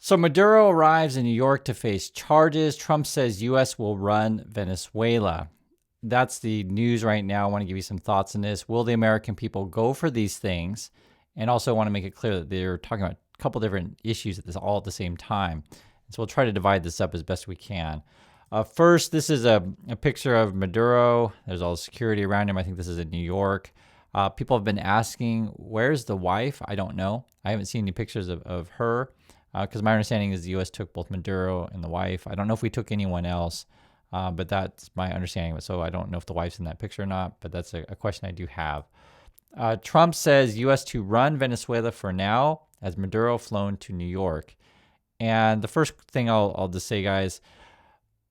So Maduro arrives in New York to face charges. Trump says U.S. will run Venezuela. That's the news right now. I want to give you some thoughts on this. Will the American people go for these things? And also want to make it clear that they're talking about a couple different issues all at the same time. So we'll try to divide this up as best we can. First, this is a picture of Maduro. There's all the security around him. I think this is in New York. People have been asking, where's the wife? I don't know. I haven't seen any pictures of her because my understanding is the U.S. took both Maduro and the wife. I don't know if we took anyone else, but that's my understanding. So I don't know if the wife's in that picture or not, but that's a question I do have. Trump says U.S. to run Venezuela for now as Maduro flown to New York. And the first thing I'll just say, guys,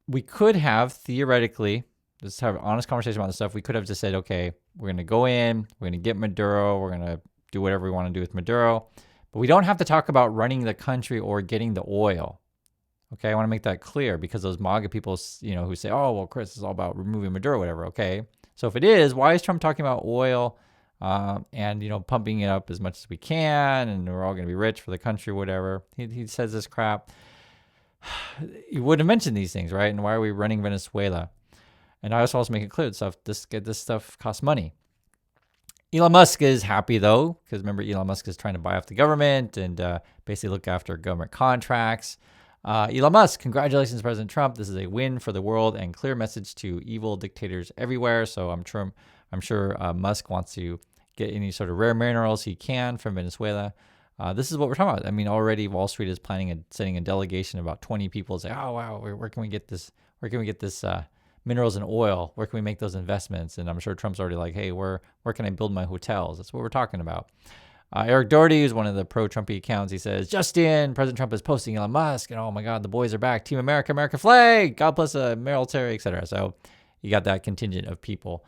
we could have theoretically, just have an honest conversation about this stuff. We could have just said, okay, we're going to go in, we're going to get Maduro, we're going to do whatever we want to do with Maduro, but we don't have to talk about running the country or getting the oil. Okay, I want to make that clear because those MAGA people, who say, oh, well, Chris, it's all about removing Maduro, whatever. Okay, so if it is, why is Trump talking about oil and pumping it up as much as we can, and we're all going to be rich for the country, whatever? He says this crap. He would have mentioned these things, right? And why are we running Venezuela? And I also make it clear this stuff costs money. Elon Musk is happy though, because remember, Elon Musk is trying to buy off the government and basically look after government contracts. Elon Musk, congratulations, President Trump. This is a win for the world and clear message to evil dictators everywhere. So I'm sure Musk wants to get any sort of rare minerals he can from Venezuela. This is what we're talking about. I mean, already Wall Street is planning and sending a delegation of about 20 people to say, oh, wow, where can we get this? Where can we get this minerals and oil? Where can we make those investments? And I'm sure Trump's already like, hey, where can I build my hotels? That's what we're talking about. Eric Doherty is one of the pro-Trumpy accounts. He says, Justin, President Trump is posting Elon Musk. And oh, my God, the boys are back. Team America, American flag. God bless the military, etc. So you got that contingent of people.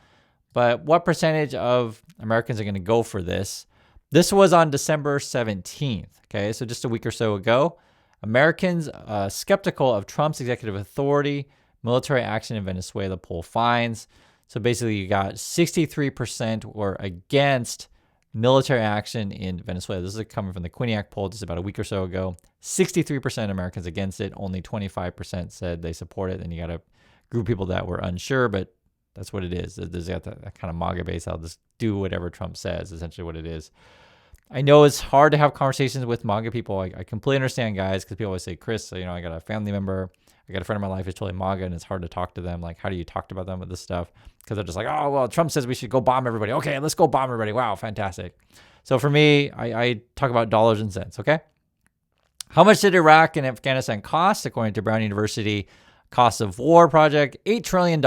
But what percentage of Americans are going to go for this? This was on December 17th, okay? So just a week or so ago. Americans skeptical of Trump's executive authority, military action in Venezuela poll finds. So basically you got 63% were against military action in Venezuela. This is coming from the Quinnipiac poll just about a week or so ago. 63% Americans against it. Only 25% said they support it. And you got a group of people that were unsure, but that's what it is. There's got that kind of MAGA base. I'll just do whatever Trump says, essentially what it is. I know it's hard to have conversations with MAGA people. I completely understand, guys, because people always say, Chris, I got a family member, I got a friend in my life who's totally MAGA, and it's hard to talk to them. Like, how do you talk about them with this stuff? Because they're just like, oh, well, Trump says we should go bomb everybody. Okay, let's go bomb everybody. Wow, fantastic. So for me, I talk about dollars and cents, okay? How much did Iraq and Afghanistan cost? According to Brown University, cost of war project, $8 trillion.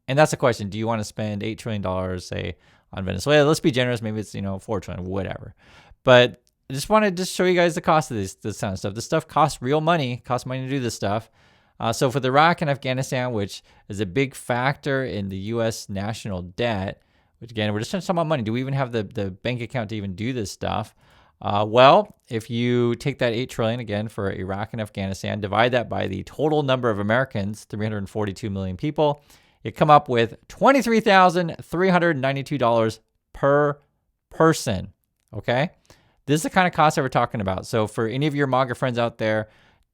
And that's the question. Do you want to spend $8 trillion, say, on Venezuela? Let's be generous. Maybe it's, $4 trillion, whatever. But I just want to show you guys the cost of this kind of stuff. This stuff costs real money, costs money to do this stuff. So for the Iraq and Afghanistan, which is a big factor in the U.S. national debt, which again, we're just talking about money. Do we even have the bank account to even do this stuff? Well, if you take that $8 trillion again for Iraq and Afghanistan, divide that by the total number of Americans, 342 million people, you come up with $23,392 per person. Okay, this is the kind of cost that we're talking about. So for any of your MAGA friends out there,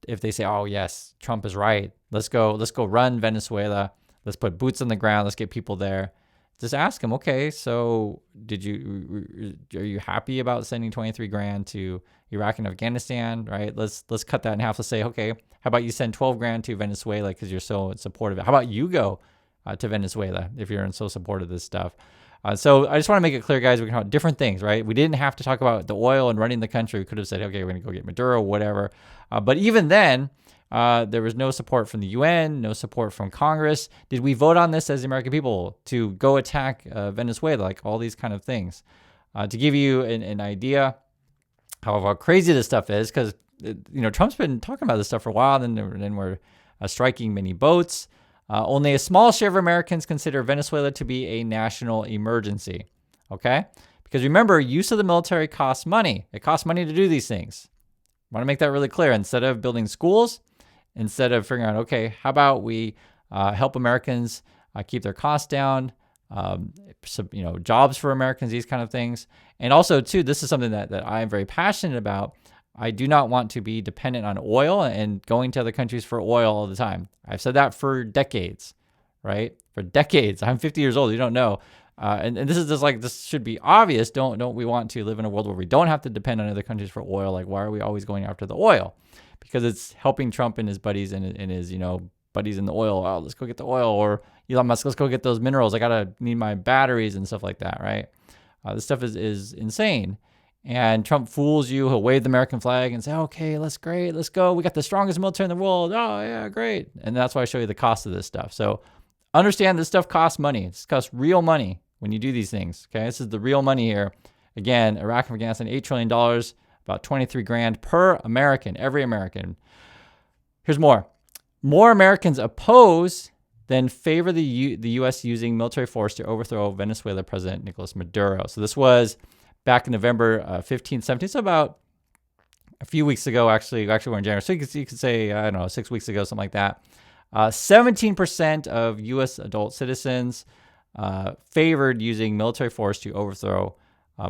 if they say, "Oh yes, Trump is right. Let's go run Venezuela. Let's put boots on the ground. Let's get people there." Just ask them, okay, so are you happy about sending $23,000 to Iraq and Afghanistan, right? Let's cut that in half. Let's say, okay, how about you send $12,000 to Venezuela because you're so supportive? How about you go to Venezuela if you're in so support of this stuff? So I just want to make it clear, guys, we can talk about different things, right? We didn't have to talk about the oil and running the country. We could have said, okay, we're going to go get Maduro, whatever. But even then, there was no support from the UN, no support from Congress. Did we vote on this as the American people to go attack Venezuela, like all these kind of things? To give you an idea how crazy this stuff is, because Trump's been talking about this stuff for a while, and then we're striking many boats. Only a small share of Americans consider Venezuela to be a national emergency, okay? Because remember, use of the military costs money. It costs money to do these things. I want to make that really clear. Instead of building schools, instead of figuring out, okay, how about we help Americans keep their costs down, jobs for Americans, these kind of things. And also, too, this is something that I am very passionate about. I do not want to be dependent on oil and going to other countries for oil all the time. I've said that for decades, right? For decades. I'm 50 years old. You don't know. And this is just like, this should be obvious. Don't we want to live in a world where we don't have to depend on other countries for oil? Like, why are we always going after the oil? Because it's helping Trump and his buddies and his, buddies in the oil. Oh, let's go get the oil. Or Elon Musk, let's go get those minerals. Need my batteries and stuff like that, right? This stuff is insane. And Trump fools you. He'll wave the American flag and say, okay, great. Let's go. We got the strongest military in the world. Oh, yeah, great. And that's why I show you the cost of this stuff. So understand this stuff costs money. This costs real money when you do these things. Okay, this is the real money here. Again, Iraq and Afghanistan, $8 trillion, about 23 grand per American, every American. Here's more. More Americans oppose than favor the U.S. using military force to overthrow Venezuela President Nicolas Maduro. So this was back in November 15, 17, so about a few weeks ago, actually we're in January. So you could say, 6 weeks ago, something like that. 17% of U.S. adult citizens favored using military force to overthrow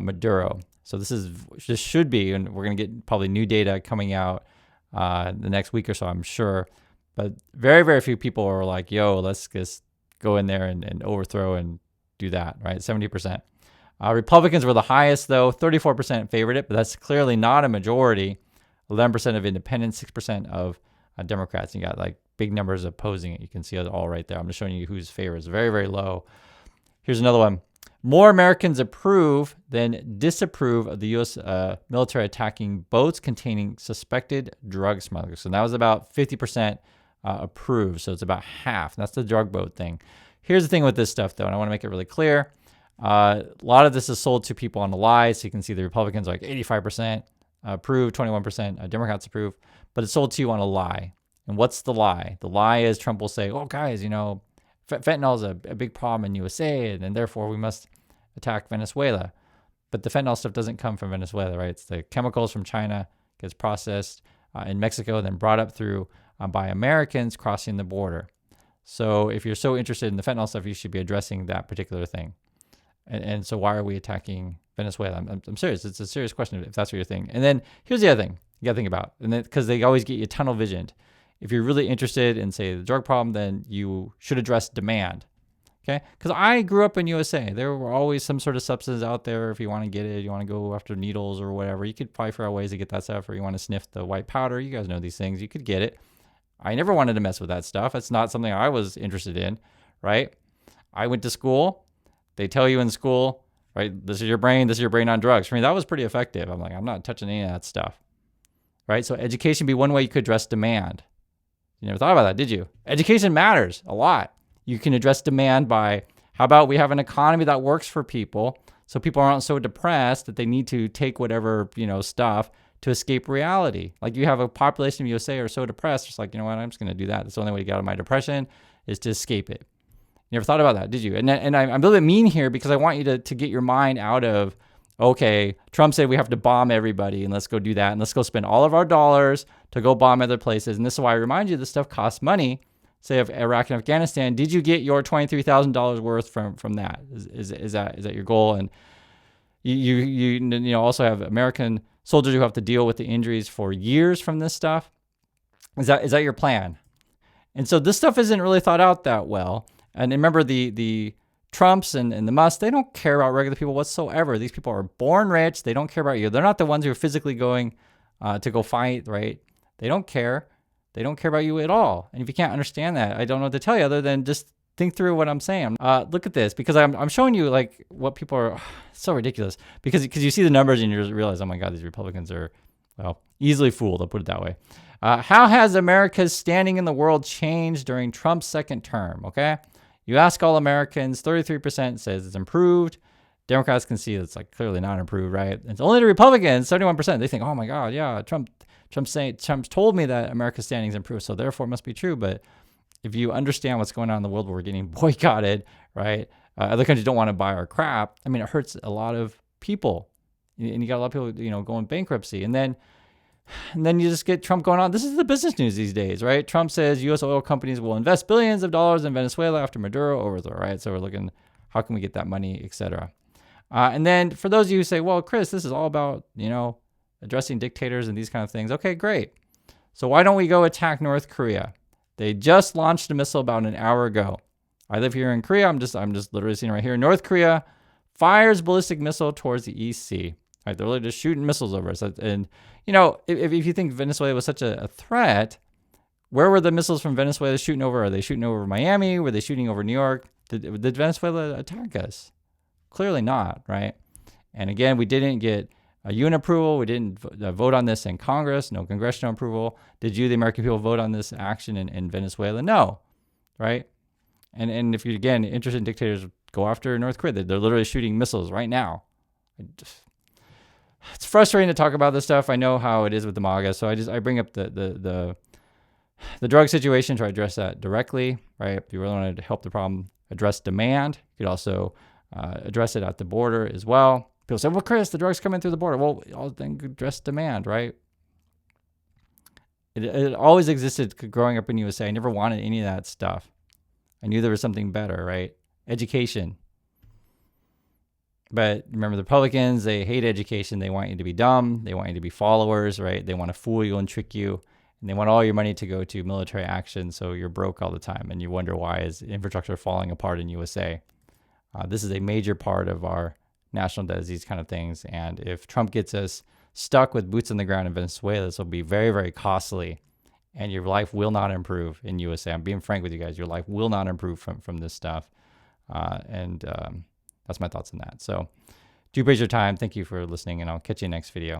Maduro. So this should be, and we're going to get probably new data coming out the next week or so, I'm sure. But very, very few people are like, yo, let's just go in there and overthrow and do that, right? 70%. Republicans were the highest, though. 34% favored it, but that's clearly not a majority. 11% of independents, 6% of Democrats. You got like big numbers opposing it. You can see it all right there. I'm just showing you whose favor is very, very low. Here's another one. More Americans approve than disapprove of the U.S. Military attacking boats containing suspected drug smugglers. So that was about 50% approved. So it's about half. That's the drug boat thing. Here's the thing with this stuff, though, and I want to make it really clear. A lot of this is sold to people on the lie. So you can see the Republicans are like 85% approve, 21% Democrats approve, but it's sold to you on a lie. And what's the lie? The lie is Trump will say, oh, guys, fentanyl is a big problem in USA, and therefore we must attack Venezuela. But the fentanyl stuff doesn't come from Venezuela, right? It's the chemicals from China, gets processed in Mexico, then brought up through by Americans crossing the border. So if you're so interested in the fentanyl stuff, you should be addressing that particular thing. And so why are we attacking Venezuela? I'm serious. It's a serious question if that's what you're thinking. And then here's the other thing you got to think about, and because they always get you tunnel visioned. If you're really interested in, say, the drug problem, then you should address demand. Okay? Because I grew up in USA. There were always some sort of substance out there. If you want to get it, you want to go after needles or whatever, you could probably figure out ways to get that stuff, or you want to sniff the white powder. You guys know these things. You could get it. I never wanted to mess with that stuff. It's not something I was interested in, right? I went to school. They tell you in school, right, this is your brain on drugs. For me, that was pretty effective. I'm like, I'm not touching any of that stuff, right? So education would be one way you could address demand. You never thought about that, did you? Education matters a lot. You can address demand by, how about we have an economy that works for people so people aren't so depressed that they need to take whatever, stuff to escape reality. Like you have a population of USA are so depressed, it's like, you know what, I'm just going to do that. That's the only way to get out of my depression is to escape it. You never thought about that, did you? And I'm a little bit mean here because I want you to get your mind out of, okay, Trump said we have to bomb everybody and let's go do that. And let's go spend all of our dollars to go bomb other places. And this is why I remind you this stuff costs money. Say of Iraq and Afghanistan, did you get your $23,000 worth from that? Is that your goal? And you also have American soldiers who have to deal with the injuries for years from this stuff. Is that your plan? And so this stuff isn't really thought out that well. And remember the Trumps and the Musks, they don't care about regular people whatsoever. These people are born rich. They don't care about you. They're not the ones who are physically going to go fight, right? They don't care. They don't care about you at all. And if you can't understand that, I don't know what to tell you other than just think through what I'm saying. Look at this, because I'm showing you like what people are so ridiculous because you see the numbers and you just realize, oh my God, these Republicans are, well, easily fooled. I'll put it that way. How has America's standing in the world changed during Trump's second term? Okay. You ask all Americans, 33% says it's improved. Democrats can see it's like clearly not improved, right? It's only the Republicans, 71%. They think, oh my God, yeah, Trump's told me that America's standing is improved, so therefore it must be true. But if you understand what's going on in the world where we're getting boycotted, right? Other countries don't want to buy our crap. I mean, it hurts a lot of people, and you got a lot of people, going bankruptcy, and then you just get Trump going on. This is the business news these days, right? Trump says U.S. oil companies will invest billions of dollars in Venezuela after Maduro overthrow, right? So we're looking, how can we get that money, et cetera. And then for those of you who say, well, Chris, this is all about, addressing dictators and these kind of things. Okay, great. So why don't we go attack North Korea? They just launched a missile about an hour ago. I live here in Korea. I'm just literally seeing right here. North Korea fires ballistic missile towards the East Sea. Right, they're really just shooting missiles over us. And you know, if you think Venezuela was such a threat, where were the missiles from Venezuela shooting over? Are they shooting over Miami? Were they shooting over New York? Did Venezuela attack us? Clearly not, right? And again, we didn't get a UN approval. We didn't vote on this in Congress. No congressional approval. Did you, the American people, vote on this action in Venezuela? No, right? And if you're, again, interested in dictators, go after North Korea. They're literally shooting missiles right now. It's frustrating to talk about this stuff. I know how it is with the MAGA, so I bring up the drug situation, try to address that directly, right? If you really want to help the problem, address demand. You could also address it at the border as well. People say, well, Chris, the drugs coming through the border. Well, I'll then address demand, right? It always existed growing up in USA. I never wanted any of that stuff. I knew there was something better, right? Education. But remember, the Republicans, they hate education. They want you to be dumb. They want you to be followers, right? They want to fool you and trick you. And they want all your money to go to military action, so you're broke all the time. And you wonder why is infrastructure falling apart in USA. This is a major part of our national debt, these kind of things. And if Trump gets us stuck with boots on the ground in Venezuela, this will be very, very costly. And your life will not improve in USA. I'm being frank with you guys. Your life will not improve from this stuff. That's my thoughts on that. So do appreciate your time. Thank you for listening, and I'll catch you next video.